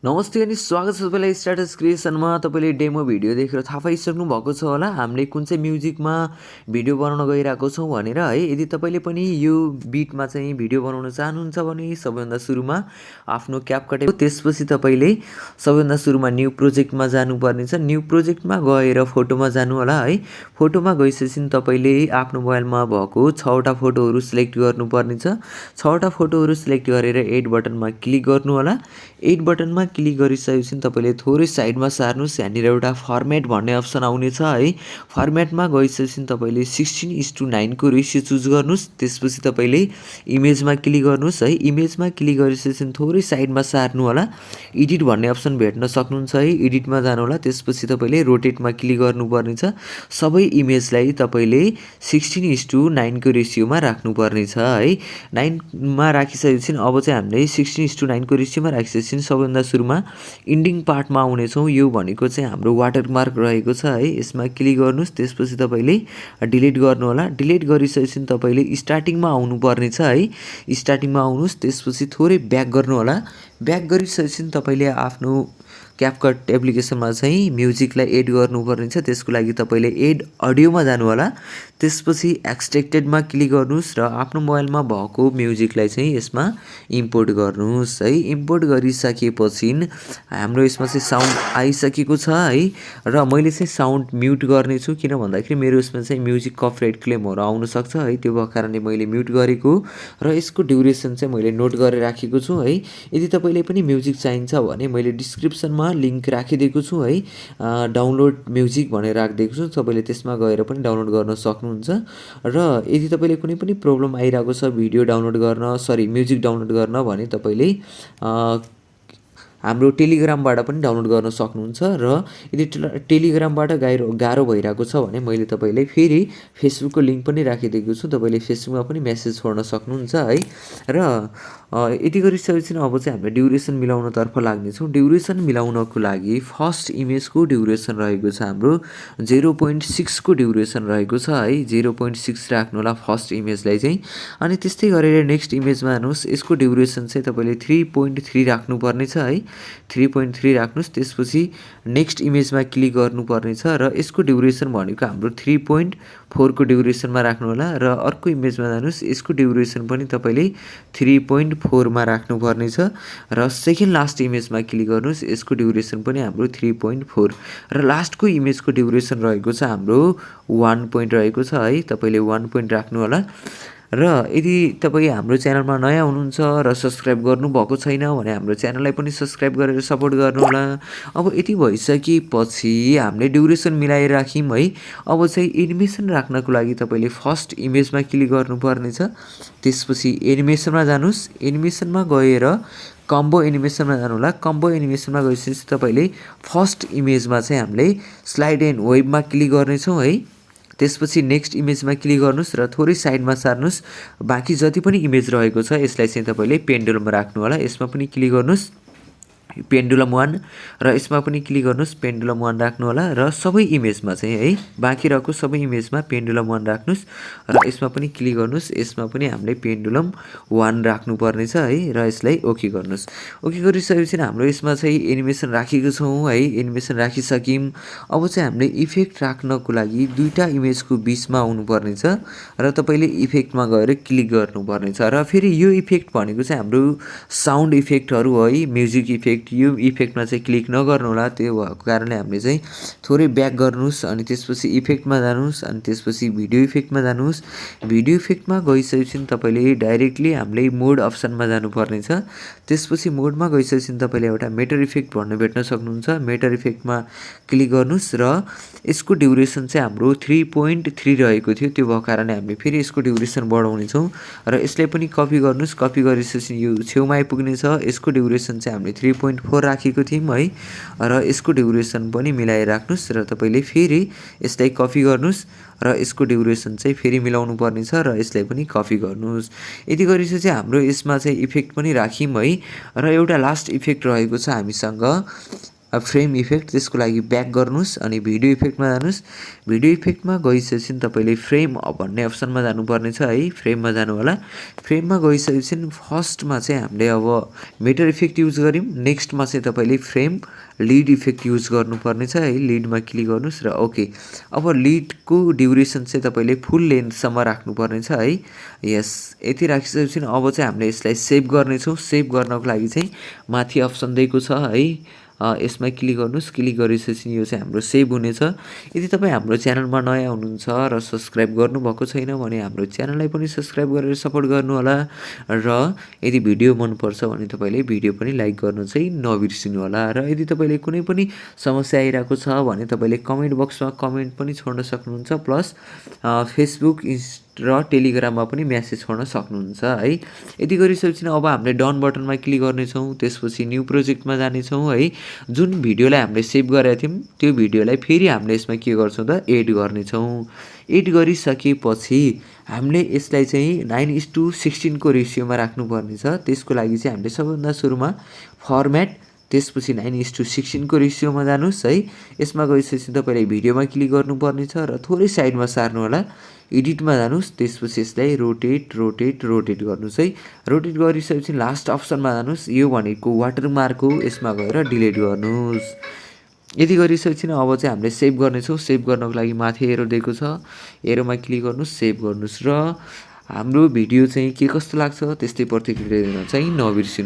नमस्ते अनि स्वागत छ तपाईँलाई स्ट्याटस क्रिएसनमा। तपाईँले डेमो भिडियो देखेर थाहा पाइसक्नु भएको छ होला हामीले कुन चाहिँ म्युजिकमा भिडियो बनाउन गइरहेको छौँ भनेर है। यदि तपाईँले पनि यो बिटमा चाहिँ भिडियो बनाउन चाहनुहुन्छ भने सबैभन्दा सुरुमा आफ्नो क्यापकट त्यसपछि तपाईँले सबैभन्दा सुरुमा न्यू प्रोजेक्टमा जानुपर्नेछ। न्यू प्रोजेक्टमा गएर फोटोमा जानु होला है। फोटोमा गइसकेपछि तपाईँले आफ्नो मोबाइलमा भएको 6वटा फोटोहरू सिलेक्ट गर्नुपर्नेछ। 6वटा फोटोहरू सिलेक्ट गरेर एड बटनमा क्लिक गर्नु होला। एड बटनमा क्लिक गरिसकेपछि तपाईँले थोरै साइडमा सार्नुहोस्। यहाँनिर एउटा फर्मेट भन्ने अप्सन आउनेछ है। फर्मेटमा गइसकेपछि तपाईँले 16:9 को रेसियो चुज गर्नुहोस्। त्यसपछि तपाईँले इमेजमा क्लिक गर्नुहोस् है। इमेजमा क्लिक गरिसकेपछि थोरै साइडमा सार्नु होला। एडिट भन्ने अप्सन भेट्न सक्नुहुन्छ है। एडिटमा जानु होला। त्यसपछि तपाईँले रोटेटमा क्लिक गर्नुपर्नेछ। सबै इमेजलाई तपाईँले 16:9 को रेसियोमा राख्नुपर्नेछ है। 9मा राखिसकेपछि अब चाहिँ हामीले 16:9 को रेसियोमा राखिसकेपछि सबैभन्दा सुरुमा इन्डिङ पार्टमा आउनेछौँ। यो भनेको चाहिँ हाम्रो वाटरमार्क रहेको छ है। यसमा क्लिक गर्नुहोस्। त्यसपछि तपाईँले डिलिट गर्नुहोला। डिलिट गरिसकेपछि तपाईँले स्टार्टिङमा आउनुपर्नेछ है। स्टार्टिङमा आउनुहोस्। त्यसपछि थोरै ब्याक गर्नुहोला। ब्याक गरिसकेपछि तपाईँले आफ्नो क्यापकट एप्लिकेसनमा चाहिँ म्युजिकलाई एड गर्नुपर्नेछ। त्यसको लागि तपाईँले एड अडियोमा जानु होला। त्यसपछि एक्सट्र्याक्टेडमा क्लिक गर्नुहोस् र आफ्नो मोबाइलमा भएको म्युजिकलाई चाहिँ यसमा इम्पोर्ट गर्नुहोस् है। इम्पोर्ट गरिसकेपछि हाम्रो यसमा चाहिँ साउन्ड आइसकेको छ है। र मैले चाहिँ साउन्ड म्युट गर्नेछु किन भन्दाखेरि मेरो यसमा चाहिँ म्युजिक कपिराइट क्लेमहरू आउन सक्छ है। त्यो भएको कारणले मैले म्युट गरेको र यसको ड्युरेसन चाहिँ मैले नोट गरेर राखेको छु है। यदि तपाईँले पनि म्युजिक चाहिन्छ भने मैले डिस्क्रिप्सनमा लिङ्क राखिदिएको छु है। डाउनलोड म्युजिक भनेर राखिदिएको छु। तपाईँले त्यसमा गएर पनि डाउनलोड गर्न सक्नुहुन्छ। र यदि तपाईँले कुनै पनि प्रब्लम आइरहेको छ भिडियो डाउनलोड गर्न म्युजिक डाउनलोड गर्न भने तपाईँले हाम्रो टेलिग्रामबाट पनि डाउनलोड गर्न सक्नुहुन्छ। र यदि टेलिग्रामबाट गाह्रो भइरहेको छ भने मैले तपाईँलाई फेरि फेसबुकको लिङ्क पनि राखिदिएको छु। तपाईँले फेसबुकमा पनि मेसेज छोड्न सक्नुहुन्छ है। र यति गरिसकेपछि अब चाहिँ हामीले ड्युरेसन मिलाउनतर्फ लाग्नेछौँ। ड्युरेसन मिलाउनको लागि फर्स्ट इमेजको ड्युरेसन रहेको छ हाम्रो 0.6 को ड्युरेसन रहेको छ है। 0.6 राख्नु होला फर्स्ट इमेजलाई चाहिँ। अनि त्यस्तै गरेर नेक्स्ट इमेजमा हेर्नुहोस्। यसको ड्युरेसन चाहिँ तपाईँले 3.3 राख्नुपर्नेछ है। 3.3 राख्नुहोस्। त्यसपछि नेक्स्ट इमेजमा क्लिक गर्नुपर्नेछ र यसको ड्युरेसन भनेको हाम्रो 3.4 को ड्युरेसनमा राख्नु होला। र अर्को इमेजमा जानुहोस्। यसको ड्युरेसन पनि तपाईँले 3.4 मा राख्नुपर्नेछ र सेकेन्ड लास्ट इमेजमा क्लिक गर्नुहोस्। यसको ड्युरेसन पनि हाम्रो 3.4 र लास्टको इमेजको ड्युरेसन रहेको छ हाम्रो 1 पोइन्ट रहेको छ है। तपाईँले 1 पोइन्ट राख्नु होला। र यदि तपाईँ हाम्रो च्यानलमा नयाँ हुनुहुन्छ र सब्सक्राइब गर्नुभएको छैन भने हाम्रो च्यानललाई पनि सब्सक्राइब गरेर सपोर्ट गर्नुहोला। अब यति भइसकेपछि हामीले ड्युरेसन मिलाएर राख्यौँ है। अब चाहिँ एनिमेसन राख्नको लागि तपाईँले फर्स्ट इमेजमा क्लिक गर्नुपर्नेछ। त्यसपछि एनिमेसनमा जानुहोस्। एनिमेसनमा गएर कम्बो एनिमेसनमा जानु होला। कम्बो एनिमेसनमा गएपछि तपाईँले फर्स्ट इमेजमा चाहिँ हामीले स्लाइड एन्ड वेबमा क्लिक गर्नेछौँ है। त्यसपछि नेक्स्ट इमेजमा क्लिक गर्नुहोस् र थोरै साइडमा सार्नुहोस्। बाँकी जति पनि इमेज रहेको छ यसलाई चाहिँ तपाईँले पेन्डुलममा राख्नु होला। यसमा पनि क्लिक गर्नुहोस् पेन्डुलम 1 र यसमा पनि क्लिक गर्नुहोस् पेन्डुलम 1 राख्नु होला। र सबै इमेजमा चाहिँ है बाँकी रहेको सबै इमेजमा पेन्डुलम 1 राख्नुहोस् र यसमा पनि क्लिक गर्नुहोस्। यसमा पनि हामीले पेन्डुलम 1 राख्नुपर्नेछ है। र यसलाई ओके गर्नुहोस्। ओके गरिसकेपछि हाम्रो यसमा चाहिँ एनिमेसन राखेको छौँ है। एनिमेसन राखिसक्यौँ। अब चाहिँ हामीले इफेक्ट राख्नको लागि दुईवटा इमेजको बिचमा आउनुपर्नेछ र तपाईँले इफेक्टमा गएर क्लिक गर्नुपर्नेछ। र फेरि यो इफेक्ट भनेको चाहिँ हाम्रो साउन्ड इफेक्टहरू है। म्युजिक इफेक्ट यो इफेक्टमा चाहिँ क्लिक नगर्नु होला। त्यो भएको कारणले हामीले चाहिँ थोरै ब्याक गर्नुहोस्। अनि त्यसपछि इफेक्टमा जानुहोस्। अनि त्यसपछि भिडियो इफेक्टमा जानुहोस्। भिडियो इफेक्टमा गइसकेपछि तपाईँले डाइरेक्टली हामीले मोड अप्सनमा जानुपर्नेछ। त्यसपछि मोडमा गइसकेपछि तपाईँले एउटा मेटर इफेक्ट भन्ने भेट्न सक्नुहुन्छ। मेटर इफेक्टमा क्लिक गर्नुहोस् र यसको ड्युरेसन चाहिँ हाम्रो 3.3 रहेको थियो। त्यो भएको कारणले हामीले फेरि यसको ड्युरेसन बढाउनेछौँ र यसलाई पनि कपी गर्नुहोस्। कपी गरिसकेपछि यो छेउमा आइपुग्नेछ। यसको ड्युरेसन चाहिँ हामीले 3.4 राखेको थियौँ है। र यसको ड्युरेसन पनि मिलाएर राख्नुहोस् र तपाईँले फेरि यसलाई कपी गर्नुहोस् र यसको ड्युरेसन चाहिँ फेरि मिलाउनु पर्नेछ र यसलाई पनि कपी गर्नुहोस्। यति गरिसकेपछि हाम्रो यसमा चाहिँ इफेक्ट पनि राख्यौँ है। र एउटा लास्ट इफेक्ट रहेको छ हामीसँग फ्रेम इफेक्ट, त्यसको लागि ब्याक गर्नुहोस् अनि भिडियो इफेक्टमा जानुहोस्। भिडियो इफेक्टमा गइसकेपछि तपाईँले फ्रेम भन्ने अप्सनमा जानुपर्ने छ है, फ्रेममा जानु होला। फ्रेममा गइसकेपछि फर्स्टमा चाहिँ हामीले अब मेटर इफेक्ट युज गऱ्यौँ, नेक्स्टमा चाहिँ तपाईँले फ्रेम लिड इफेक्ट युज गर्नुपर्ने छ है। लिडमा क्लिक गर्नुहोस् र ओके। अब लिडको ड्युरेसन चाहिँ तपाईँले फुल लेन्थसम्म राख्नुपर्ने छ है। यस, यति राखिसकेपछि अब चाहिँ हामीले यसलाई सेभ गर्नेछौँ। सेभ गर्नको लागि चाहिँ माथि अप्सन दिएको छ है, यसमा क्लिक गर्नुहोस्। क्लिक गरिसकेपछि यो चाहिँ हाम्रो सेभ हुनेछ। यदि तपाईँ हाम्रो च्यानलमा नयाँ हुनुहुन्छ र सब्सक्राइब गर्नुभएको छैन भने हाम्रो च्यानललाई पनि सब्सक्राइब गरेर सपोर्ट गर्नुहोला र यदि भिडियो मनपर्छ भने तपाईँले भिडियो पनि लाइक गर्नु चाहिँ नबिर्सिनु होला। र यदि तपाईँले कुनै पनि समस्या आइरहेको छ भने तपाईँले कमेन्ट बक्समा कमेन्ट पनि छोड्न सक्नुहुन्छ, प्लस फेसबुक र टेलिग्राममा पनि म्यासेज छोड्न सक्नुहुन्छ है। यति गरिसकेपछि अब हामीले डन बटनमा क्लिक गर्नेछौँ, त्यसपछि न्यू प्रोजेक्टमा जानेछौँ है। जुन भिडियोलाई हामीले सेभ गरेका थियौँ त्यो भिडियोलाई फेरि हामीले यसमा के गर्छौँ त एड गर्नेछौँ। एड गरिसकेपछि हामीले यसलाई चाहिँ 9:16 को रेसियोमा राख्नुपर्ने छ। त्यसको लागि चाहिँ हामीले सबभन्दा सुरुमा फर्मेट, त्यसपछि 9:16 को रेसियोमा जानुहोस् है। यसमा गइसकेपछि तपाईँले भिडियोमा क्लिक गर्नुपर्ने छ र थोरै साइडमा सार्नु होला। एडिटमा जानुहोस्, त्यसपछि यसलाई रोटेट रोटेट रोटेट गर्नुहोस् है। रोटेट गरिसकेपछि लास्ट अप्सनमा जानुहोस्, यो भनेको वाटरमार्क हो, यसमा गएर डिलिट गर्नुहोस्। यति गरिसकेपछि अब चाहिँ हामीले सेभ गर्नेछौँ। सेभ गर्नको लागि माथि एरो दिएको छ, एरोमा क्लिक गर्नुहोस्, सेभ गर्नुहोस् र हाम्रो भिडियो चाहिँ के कस्तो लाग्छ त्यस्तै प्रतिक्रिया दिन चाहिँ नबिर्सिनु।